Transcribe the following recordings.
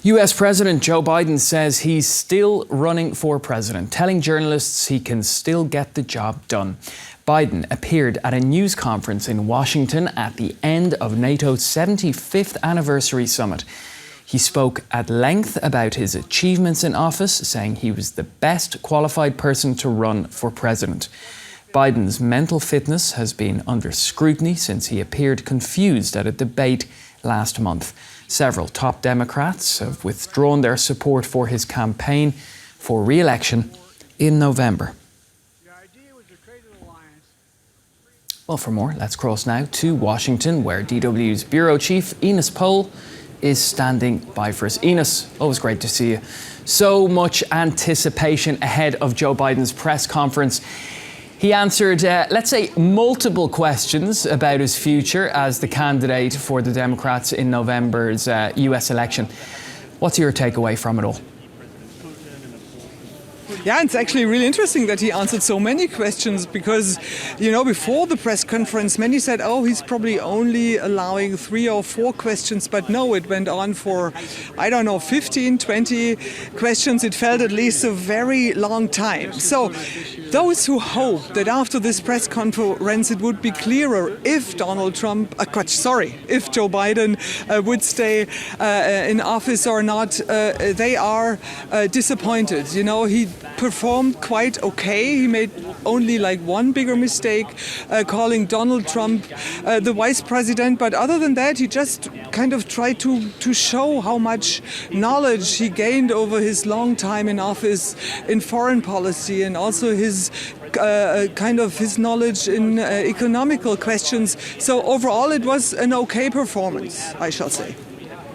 US President Joe Biden says he's still running for president, telling journalists he can still get the job done. Biden appeared at a news conference in Washington at the end of NATO's 75th anniversary summit. He spoke at length about his achievements in office, saying he was the best qualified person to run for president. Biden's mental fitness has been under scrutiny since he appeared confused at a debate last month. Several top Democrats have withdrawn their support for his campaign for re-election in November. Well, for more, let's cross now to Washington, where DW's Bureau Chief Ines Pohl is standing by for us. Ines, always great to see you. So much anticipation ahead of Joe Biden's press conference. He answered, let's say, multiple questions about his future as the candidate for the Democrats in November's US election. What's your takeaway from it all? Yeah, it's actually really interesting that he answered so many questions because, you know, before the press conference, many said, oh, he's probably only allowing 3 or 4 questions. But no, it went on for, 15, 20 questions. It felt at least a very long time. So those who hope that after this press conference it would be clearer if Joe Biden would stay in office or not, they are disappointed. You know, he performed quite okay. He made only like one bigger mistake, calling Donald Trump the vice president. But other than that, he just kind of tried to show how much knowledge he gained over his long time in office in foreign policy, and also his his knowledge in economical questions. So overall, it was an okay performance, I shall say.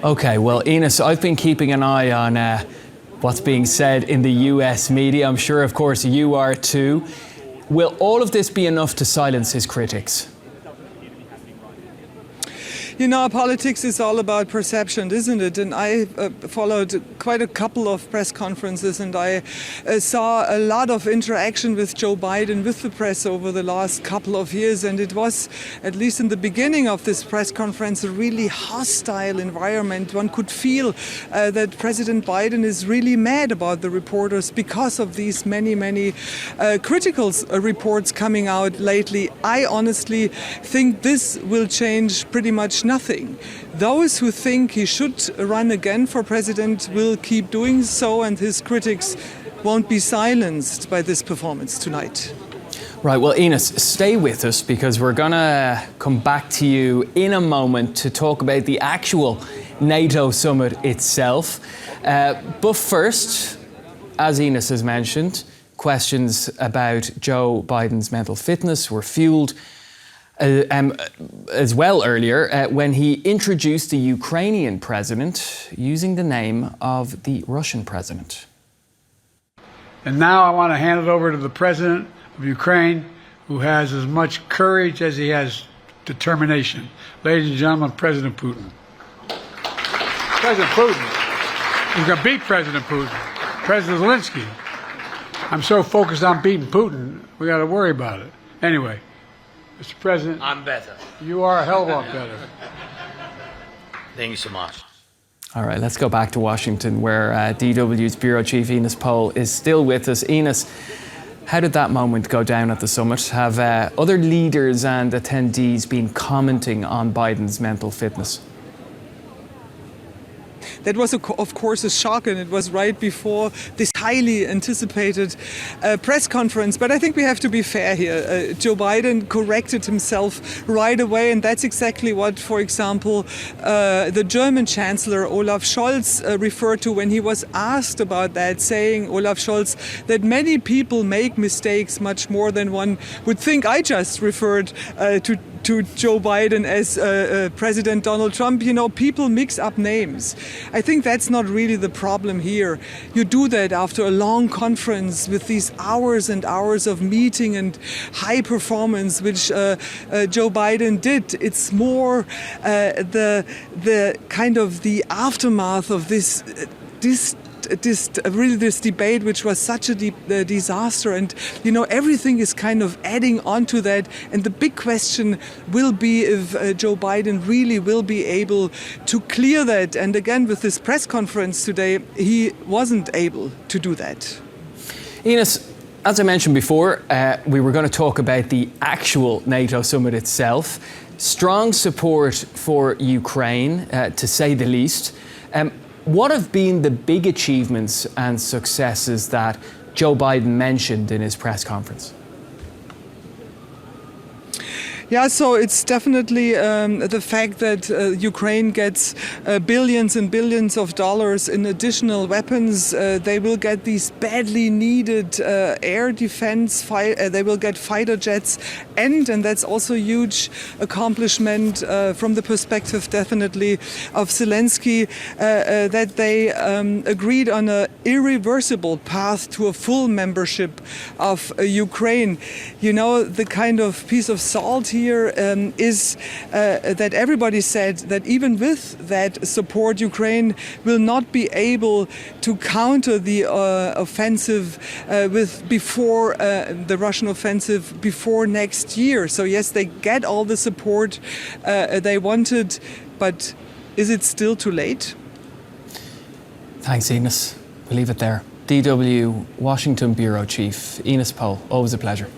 Okay, well, Ines, I've been keeping an eye on what's being said in the US media. I'm sure, of course, you are too. Will all of this be enough to silence his critics? You know, politics is all about perception, isn't it? And I followed quite a couple of press conferences, and I saw a lot of interaction with Joe Biden, with the press over the last couple of years. And it was, at least in the beginning of this press conference, a really hostile environment. One could feel that President Biden is really mad about the reporters because of these many critical reports coming out lately. I honestly think this will change pretty much nothing. Those who think he should run again for president will keep doing so, and his critics won't be silenced by this performance tonight. Right, well, Ines, stay with us because we're going to come back to you in a moment to talk about the actual NATO summit itself. But first, as Ines has mentioned, questions about Joe Biden's mental fitness were fueled as well earlier when he introduced the Ukrainian president using the name of the Russian president. And now I want to hand it over to the president of Ukraine, who has as much courage as he has determination. Ladies and gentlemen, President Putin. President Putin. We're going to beat President Putin. President Zelensky. I'm so focused on beating Putin, we got to worry about it. Anyway. Mr. President, I'm better. You are a hell of a lot better. Thank you so much. All right, let's go back to Washington, where DW's Bureau Chief Ines Pohl is still with us. Ines, how did that moment go down at the summit? Have other leaders and attendees been commenting on Biden's mental fitness? That was, of course, a shock, and it was right before this highly anticipated press conference. But I think we have to be fair here. Joe Biden corrected himself right away, and that's exactly what, for example, the German Chancellor Olaf Scholz referred to when he was asked about that, saying, Olaf Scholz, that many people make mistakes much more than one would think. I just referred to Joe Biden as President Donald Trump. You know, people mix up names. I think that's not really the problem here. You do that after a long conference with these hours and hours of meeting and high performance, which Joe Biden did. It's more the kind of the aftermath of this this debate, which was such a disaster. And, everything is kind of adding on to that. And the big question will be if Joe Biden really will be able to clear that. And again, with this press conference today, he wasn't able to do that. Ines, as I mentioned before, we were going to talk about the actual NATO summit itself. Strong support for Ukraine, to say the least. What have been the big achievements and successes that Joe Biden mentioned in his press conference? Yeah, so it's definitely the fact that Ukraine gets billions and billions of dollars in additional weapons. They will get these badly needed air defense. They will get fighter jets, and that's also a huge accomplishment from the perspective, definitely, of Zelensky, that they agreed on an irreversible path to a full membership of Ukraine. The kind of piece of salt here is that everybody said that even with that support, Ukraine will not be able to counter the offensive before the Russian offensive before next year. So yes, they get all the support they wanted, but is it still too late? Thanks, Ines. We'll leave it there. DW Washington Bureau Chief Ines Pohl, always a pleasure.